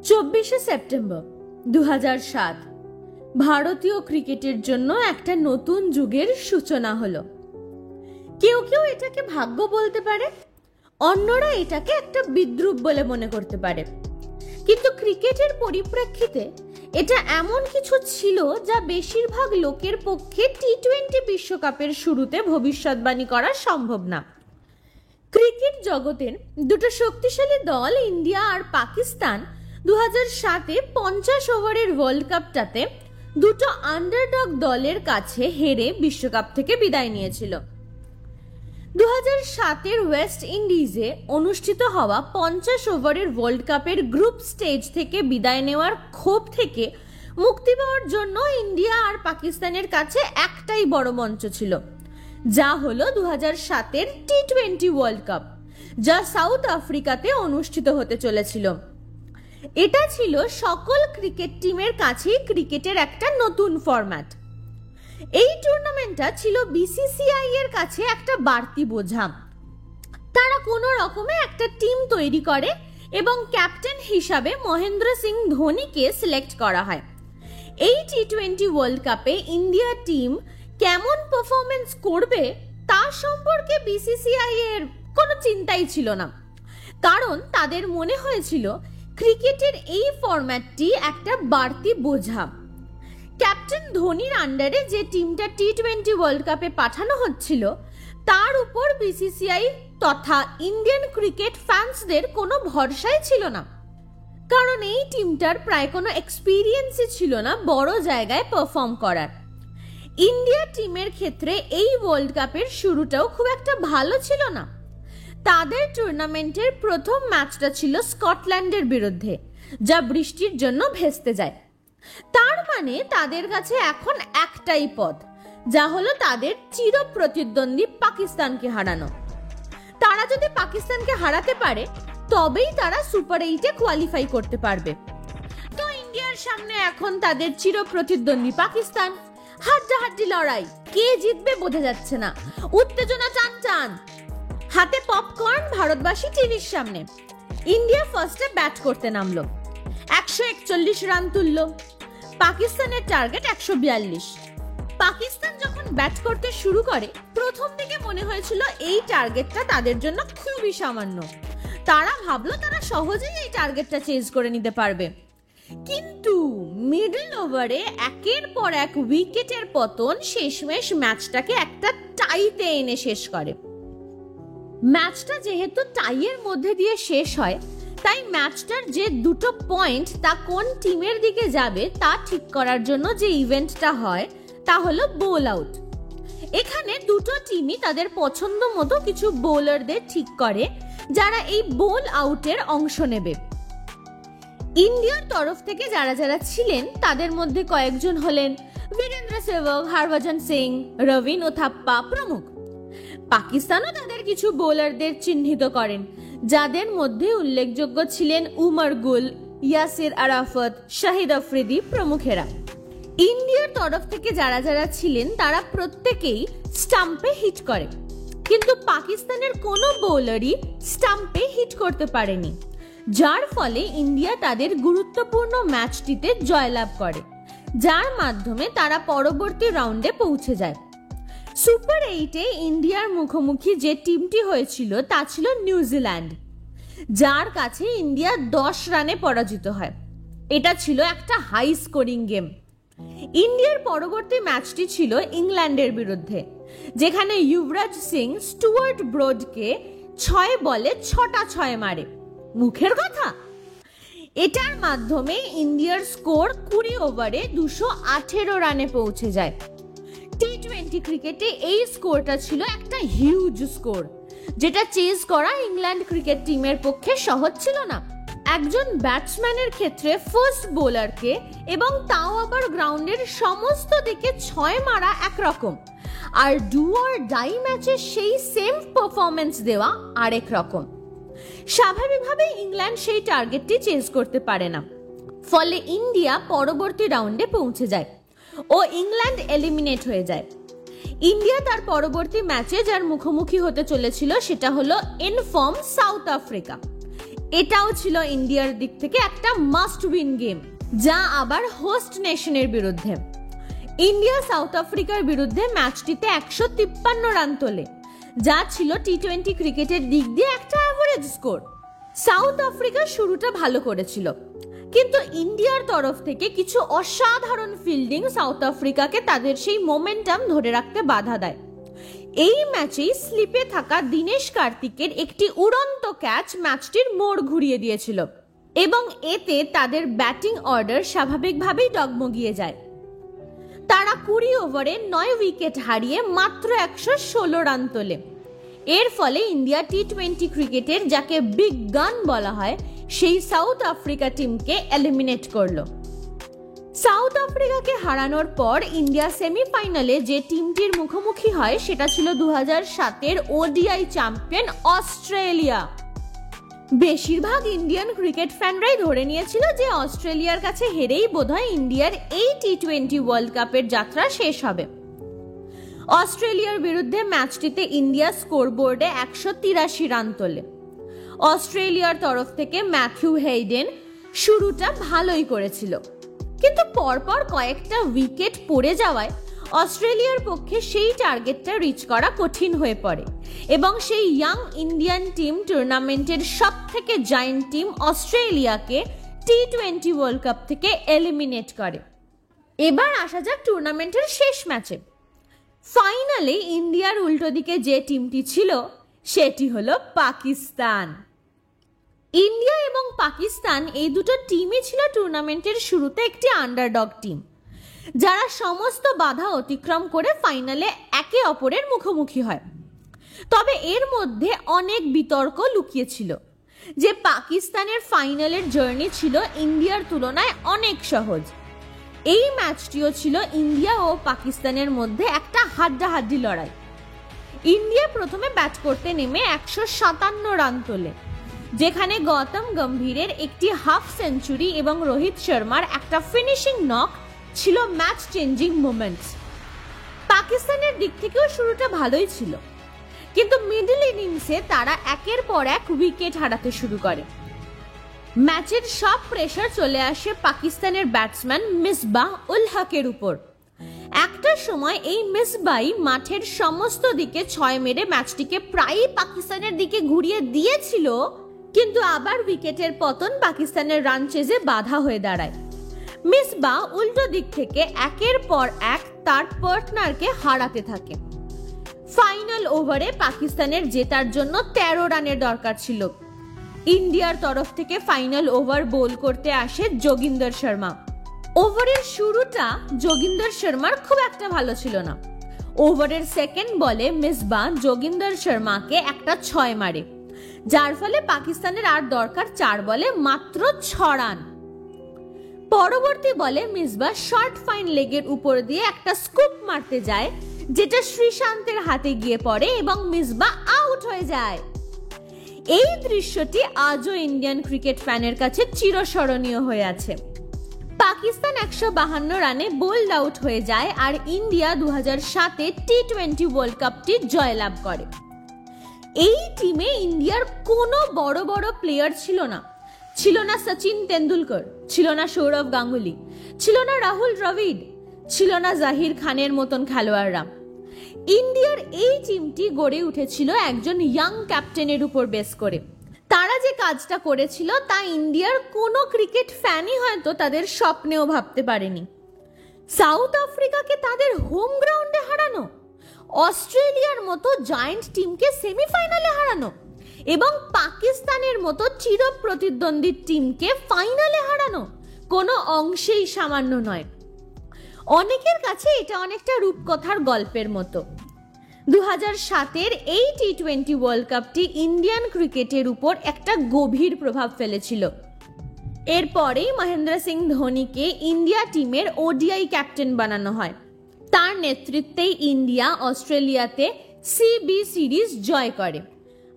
24শে September 2007 ভারতীয় ক্রিকেটের জন্য একটা নতুন যুগের সূচনা হলো। কেউ কেউ এটাকে ভাগ্য বলতে পারে, অন্যরা এটাকে একটা বিদ্রূপ বলে মনে করতে পারে। কিন্তু ক্রিকেটের পরিপ্রেক্ষিতে এটা এমন কিছু ছিল যা বেশিরভাগ লোকের পক্ষে টি-20 বিশ্বকাপের শুরুতে ভবিষ্যৎবাণী করা সম্ভব না। ক্রিকেট জগতের দুটো শক্তিশালী দল ইন্ডিয়া আর পাকিস্তান 2007-এ 50 ওভারের ওয়ার্ল্ড কাপটাতে দুটো আন্ডারডগ দলের কাছে হেরে বিশ্বকাপ থেকে বিদায় নিয়েছিল। 2007-এর ওয়েস্ট ইন্ডিজে অনুষ্ঠিত হওয়া 50 ওভারের ওয়ার্ল্ড কাপের গ্রুপ স্টেজ থেকে বিদায় নেওয়ার ক্ষোভ থেকে মুক্তি পাওয়ার জন্য ইন্ডিয়া আর পাকিস্তানের কাছে একটাই বড় মঞ্চ ছিল, যা হলো 2007-এর টি-20 ওয়ার্ল্ড কাপ, যা সাউথ আফ্রিকাতে অনুষ্ঠিত হতে চলেছিল। এটা ছিল সকল ক্রিকেট টিমের কাছেই ক্রিকেটের একটা নতুন ফরম্যাট। এই টুর্নামেন্টটা ছিল বিসিসিআই এর কাছে একটা বাড়তি বোঝা। তারা কোনো রকমে একটা টিম তৈরি করে এবং ক্যাপ্টেন হিসাবে মহেন্দ্র সিং ধোনিকে সিলেক্ট করা হয়। এই টি-20 ওয়ার্ল্ড কাপে ইন্ডিয়া টিম কেমন পারফরমেন্স করবে তা সম্পর্কে বিসিসিআই এর কোনো চিন্তাই ছিল না, কারণ তাদের মনে হয়েছিল ক্রিকেটের এই ফরম্যাটটি একটা বাড়তি বোঝা। ক্যাপ্টেন ধোনির আন্ডারে যে টিমটা টি-20 ওয়ার্ল্ড কাপে পাঠানো হচ্ছিল তার উপর বিসিসিআই তথা ইন্ডিয়ান ক্রিকেট ফ্যান্সদের কোনো ভরসাই ছিল না, কারণ এই টিমটার প্রায় কোনো এক্সপিরিয়েন্সই ছিল না বড় জায়গায় পারফর্ম করার। ইন্ডিয়া টিমের ক্ষেত্রে এই ওয়ার্ল্ড কাপের শুরুটাও খুব একটা ভালো ছিল না। তাদের টুর্নামেন্টের প্রথম ম্যাচটা ছিল স্কটল্যান্ডের বিরুদ্ধে, যা বৃষ্টির জন্য ভেস্তে যায়। তার মানে তাদের কাছে এখন একটাই পথ, যা হলো তাদের চির প্রতিদ্বন্দ্বী পাকিস্তানকে হারানো। তারা যদি পাকিস্তানকে হারাতে পারে তবেই তারা সুপার 8-এ কোয়ালিফাই করতে পারবে। তো ইন্ডিয়ার সামনে এখন তাদের চির প্রতিদ্বন্দ্বী পাকিস্তান। হাড্ডাহাড্ডি লড়াই, কে জিতবে বোঝা যাচ্ছে না, উত্তেজনা টান টান, হাতে পপকর্ন ভারতবাসী টিভির সামনে। ইন্ডিয়া ফার্স্টে ব্যাট করতে নামলো, 141 রান তুললো। পাকিস্তানের টার্গেট 142। পাকিস্তান যখন ব্যাট করতে শুরু করে প্রথম দিকে মনে হয়েছিল এই টার্গেটটা তাদের জন্য খুবই সামান্য। তারা ভাবলো তারা সহজেই এই টার্গেটটা চেজ করে নিতে পারবে। কিন্তু মিডল ওভারে একের পর এক উইকেটের পতন শেষমেশ ম্যাচটাকে একটা টাইতে এনে শেষ করে। ম্যাচটা যেহেতু টাইয়ের মধ্যে দিয়ে শেষ হয়, তাই ম্যাচটার যে দুটো পয়েন্ট তা কোন টিমের দিকে যাবে তা ঠিক করার জন্য যে ইভেন্টটা হয় তা হলো বোল আউট। এখানে দুটো টিমই তাদের পছন্দ মতো কিছু বোলারদের ঠিক করে যারা এই বোল আউটের অংশ নেবে। ইন্ডিয়ার তরফ থেকে যারা যারা ছিলেন তাদের মধ্যে কয়েকজন হলেন বীরেন্দ্র সেহবাগ, হরভজন সিং, রবিন উথাপ্পা প্রমুখ। পাকিস্তানও তাদের কিছু বোলারদের চিহ্নিত করেন, যাদের মধ্যে উল্লেখযোগ্য ছিলেন উমর গুল, ইয়াসির আরাফাত, শাহিদ আফ্রিদি প্রমুখেরা। ইন্ডিয়ার তরফ থেকে যারা যারা ছিলেন তারা প্রত্যেকেই স্টাম্পে হিট করে, কিন্তু পাকিস্তানের কোনো বোলারই স্টাম্পে হিট করতে পারেনি, যার ফলে ইন্ডিয়া তাদের গুরুত্বপূর্ণ ম্যাচটিতে জয়লাভ করে, যার মাধ্যমে তারা পরবর্তী রাউন্ডে পৌঁছে যায়। সুপার 8-এ ইন্ডিয়ার মুখোমুখি যে টিমটি হয়েছিল তা ছিল নিউজিল্যান্ড, যার কাছে ইন্ডিয়া 10 রানে পরাজিত হয়। এটা ছিল একটা হাই স্কোরিং গেম। ইন্ডিয়ার পরবর্তী ম্যাচটি ছিল ইংল্যান্ডের বিরুদ্ধে, যেখানে যুবরাজ সিং স্টুয়ার্ট ব্রডকে 6 বলে 6টা 6 মারে। মুখের কথা। এটার মাধ্যমে ইন্ডিয়ার স্কোর 20 ওভারে 218 রানে পৌঁছে যায়। টি-20 ক্রিকেটে এই স্কোরটা ছিল একটা হিউজ স্কোর, যেটা চেজ করা ইংল্যান্ড ক্রিকেট টিমের পক্ষে সহজ ছিল না। একজন ব্যাটসম্যানের ক্ষেত্রে ফার্স্ট বোলারকে, এবং তাও আবার গ্রাউন্ডের সমস্ত দিকে 6 মারা একরকম, আর ডু অর ডাই ম্যাচে সেই সেম পারফরমেন্স দেওয়া আরেক রকম। স্বাভাবিকভাবে ইংল্যান্ড সেই টার্গেটটি চেজ করতে পারে না, ফলে ইন্ডিয়া পরবর্তী রাউন্ডে পৌঁছে যায় ও ইংল্যান্ড এলিমিনেট হয়ে যায়। ইন্ডিয়া তার পরবর্তী ম্যাচে যার মুখোমুখি হতে চলেছিল সেটা হলো ইনফর্ম সাউথ আফ্রিকা। এটাও ছিল ইন্ডিয়ার দিক থেকে একটা মাস্ট উইন গেম, যা আবার হোস্ট নেশনের বিরুদ্ধে। ইন্ডিয়া সাউথ আফ্রিকার বিরুদ্ধে ম্যাচটিতে 153 রান তোলে, যা ছিল টি-20 ক্রিকেটের দিক দিয়ে একটা অ্যাভারেজ স্কোর। সাউথ আফ্রিকা শুরুটা ভালো করেছিল, কিন্তু ইন্ডিয়ার তরফ থেকে কিছু অসাধারণ ফিল্ডিং সাউথ আফ্রিকাকে তাদের সেই মোমেন্টাম ধরে রাখতে বাধা দেয়। এই ম্যাচেই স্লিপে থাকা দীনেশ কার্তিকের একটি উড়ন্ত ক্যাচ ম্যাচটির মোড় ঘুরিয়ে দিয়েছিল এবং এতে তাদের ব্যাটিং অর্ডার স্বাভাবিকভাবেই ডগমগিয়ে যায়। তারা 20 ওভারে 9 উইকেট হারিয়ে মাত্র 116 রান তোলে। এর ফলে ইন্ডিয়া টি-20 ক্রিকেটের যাকে বিগ গান বলা হয় সেই সাউথ আফ্রিকা টিমকে এলিমিনেট করলো। সাউথ আফ্রিকাকে হারানোর পর ইন্ডিয়া সেমিফাইনালে যে টিমটির মুখোমুখি হয় সেটা ছিল 2007-এর ওডিআই চ্যাম্পিয়ন অস্ট্রেলিয়া। বেশিরভাগ ইন্ডিয়ান ক্রিকেট ফ্যানরাই ধরে নিয়েছিল যে অস্ট্রেলিয়ার কাছে হেরেই বোধহয় ইন্ডিয়ার এই টি-20 ওয়ার্ল্ড কাপের যাত্রা শেষ হবে। অস্ট্রেলিয়ার বিরুদ্ধে ম্যাচটিতে ইন্ডিয়া স্কোরবোর্ডে 183 রান তোলে। অস্ট্রেলিয়ার তরফ থেকে ম্যাথিউ হেইডেন শুরুটা ভালোই করেছিল, কিন্তু পরপর কয়েকটা উইকেট পড়ে যাওয়ায় অস্ট্রেলিয়ার পক্ষে সেই টার্গেটটা রিচ করা কঠিন হয়ে পড়ে এবং সেই ইয়াং ইন্ডিয়ান টিম টুর্নামেন্টের সব থেকে জায়ান্ট টিম অস্ট্রেলিয়াকে টি-20 ওয়ার্ল্ড কাপ থেকে এলিমিনেট করে। এবার আসা যাক টুর্নামেন্টের শেষ ম্যাচে। ফাইনালে ইন্ডিয়ার উল্টো দিকে যে টিমটি ছিল সেটি হলো পাকিস্তান। ইন্ডিয়া এবং পাকিস্তান এই দুটো টিমই ছিল টুর্নামেন্টের শুরুতে একটি আন্ডারডগ টিম, যারা সমস্ত বাধা অতিক্রম করে ফাইনালে একে অপরের মুখোমুখি হয়। তবে এর মধ্যে অনেক বিতর্ক লুকিয়ে ছিল যে পাকিস্তানের ফাইনালের জার্নি ছিল ইন্ডিয়ার তুলনায় অনেক সহজ। এই ম্যাচটিও ছিল ইন্ডিয়া ও পাকিস্তানের মধ্যে একটা হাড্ডাহাড্ডি লড়াই। ইন্ডিয়া প্রথমে ব্যাট করতে নেমে 157 রান তোলে, যেখানে গৌতম গম্ভীরের একটি হাফ সেঞ্চুরি এবং রোহিত শর্মার একটা ফিনিশিং নক ছিল ম্যাচ চেঞ্জিং মোমেন্টস। পাকিস্তানের দিক থেকেও শুরুটা ভালোই ছিল, কিন্তু মিডল ইনিংসে তারা একের পর এক উইকেট হারাতে শুরু করে। ম্যাচের সব প্রেসার চলে আসে পাকিস্তানের ব্যাটসম্যান মিসবাহ উল হকের উপর। একটা সময় এই মিসবাই মাঠের সমস্ত দিকে 6 মেরে ম্যাচটিকে প্রায়ই পাকিস্তানের দিকে ঘুরিয়ে দিয়েছিল, কিন্তু আবার উইকেটের পতন পাকিস্তানের রান চেজে বাধা হয়ে দাঁড়ায়। মিসবাহ উল্টো দিক থেকে একের পর এক তার পার্টনারকে হারাতে থাকে। ফাইনাল ওভারে পাকিস্তানের জেতার জন্য 13 রানের দরকার ছিল। ইন্ডিয়ার তরফ থেকে ফাইনাল ওভার বোল করতে আসে যোগিন্দর শর্মা। ওভারের শুরুটা যোগিন্দর শর্মার খুব একটা ভালো ছিল না। ওভারের সেকেন্ড বলে মিসবাহ যোগিন্দর শর্মাকে একটা 6 মারে, যার ফলে পাকিস্তানের আর দরকার 4 বলে মাত্র 6 রান। পরবর্তী বলে মিসবাহ শর্ট ফাইন লেগের উপর দিয়ে একটা স্কুপ মারতে যায়, যেটা শ্রীশান্তের হাতে গিয়ে পড়ে এবং মিসবাহ আউট হয়ে যায়। এই দৃশ্যটি আজও ইন্ডিয়ান ক্রিকেট ফ্যানের কাছে চিরস্মরণীয় হয়ে আছে। পাকিস্তান 152 রানে বোল্ড আউট হয়ে যায় আর ইন্ডিয়া 2007-এ টি-20 ওয়ার্ল্ড কাপটি জয়লাভ করে। এই টিমে ইন্ডিয়ার কোনো বড় বড় প্লেয়ার ছিল না। ছিল না সচিন তেন্ডুলকর, ছিল না সৌরভ গাঙ্গুলি, ছিল না রাহুল দ্রাবিড়, ছিল না জাহির খানের মতন খেলোয়াড়রা। ইন্ডিয়ার এই টিমটি গড়ে উঠেছিল একজন ইয়াং ক্যাপ্টেনের উপর বেস করে। তারা যে কাজটা করেছিল তা ইন্ডিয়ার কোনো ক্রিকেট ফ্যানই হয়তো তাদের স্বপ্নেও ভাবতে পারেনি। সাউথ আফ্রিকাকে তাদের হোম গ্রাউন্ডে হারানো, অস্ট্রেলিয়ার মতো জায়ান্ট টিমকে সেমিফাইনালে হারানো এবং পাকিস্তানের মতো চিরপ্রতিদ্বন্দ্বী টিমকে ফাইনালে হারানো কোনো অংশেই সামান্য নয়। অনেকের কাছে এটা অনেকটা রূপকথার গল্পের মতো। 2007-এর এই টি-20 ওয়ার্ল্ড কাপটি ইন্ডিয়ান ক্রিকেটের উপর একটা গভীর প্রভাব ফেলেছিল। এরপরেই মহেন্দ্র সিং ধোনিকে ইন্ডিয়া টিমের ওডিআই ক্যাপ্টেন বানানো হয়। তার নেতৃত্বেই ইন্ডিয়া অস্ট্রেলিয়াতে সিবি সিরিজ জয় করে।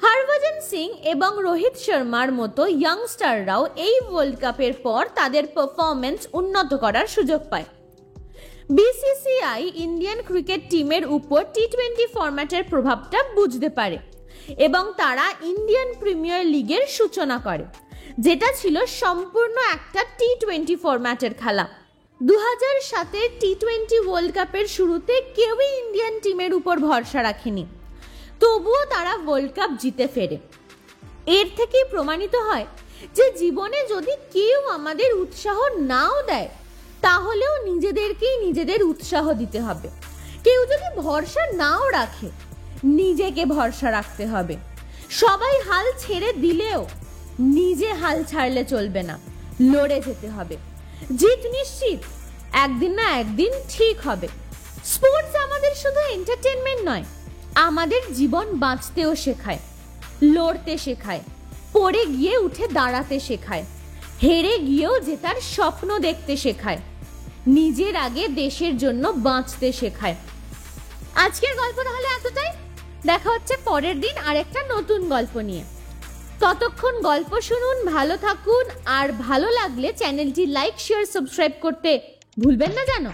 হরভজন সিং এবং রোহিত শর্মার মতো ইয়াংস্টাররাও এই ওয়ার্ল্ড কাপের পর তাদের পারফরম্যান্স উন্নত করার সুযোগ পায়। বিসিসিআই ইন্ডিয়ান ক্রিকেট টিমের উপর টি-20 ফরম্যাটের প্রভাবটা বুঝতে পারে এবং তারা ইন্ডিয়ান প্রিমিয়ার লিগের সূচনা করে, যেটা ছিল সম্পূর্ণ একটা টি-20 ফরম্যাটের খেলা। 2007-এর টি-20 ওয়ার্ল্ড কাপের শুরুতে কেউই ইন্ডিয়ান টিমের উপর ভরসা রাখেনি, তবুও তারা ওয়ার্ল্ড কাপ জিতে ফেরে। এর থেকেই প্রমাণিত হয় যে জীবনে যদি কেউ আমাদের উৎসাহ নাও দেয়, তাহলেও নিজেদেরকেই নিজেদের উৎসাহ দিতে হবে। কেউ যদি ভরসা নাও রাখে, নিজেকে ভরসা রাখতে হবে। সবাই হাল ছেড়ে দিলেও নিজে হাল ছাড়লে চলবে না, লড়ে যেতে হবে। জিত নিশ্চিত, একদিন না একদিন ঠিক হবে। স্পোর্টস আমাদের শুধু এন্টারটেনমেন্ট নয়, আমাদের জীবন বাঁচতেও শেখায়, লড়তে শেখায়, পড়ে গিয়ে উঠে দাঁড়াতে শেখায়, হেরে গিয়েও জেতার স্বপ্ন দেখতে শেখায়, নিজের আগে দেশের জন্য বাঁচতে শেখায়। আজকের গল্প তাহলে এতটাই। দেখা হচ্ছে পরের দিন আরেকটা নতুন গল্প নিয়ে। ততক্ষণ গল্প শুনুন, ভালো থাকুন, আর ভালো লাগলে চ্যানেলটি লাইক, শেয়ার, সাবস্ক্রাইব করতে ভুলবেন না জানো।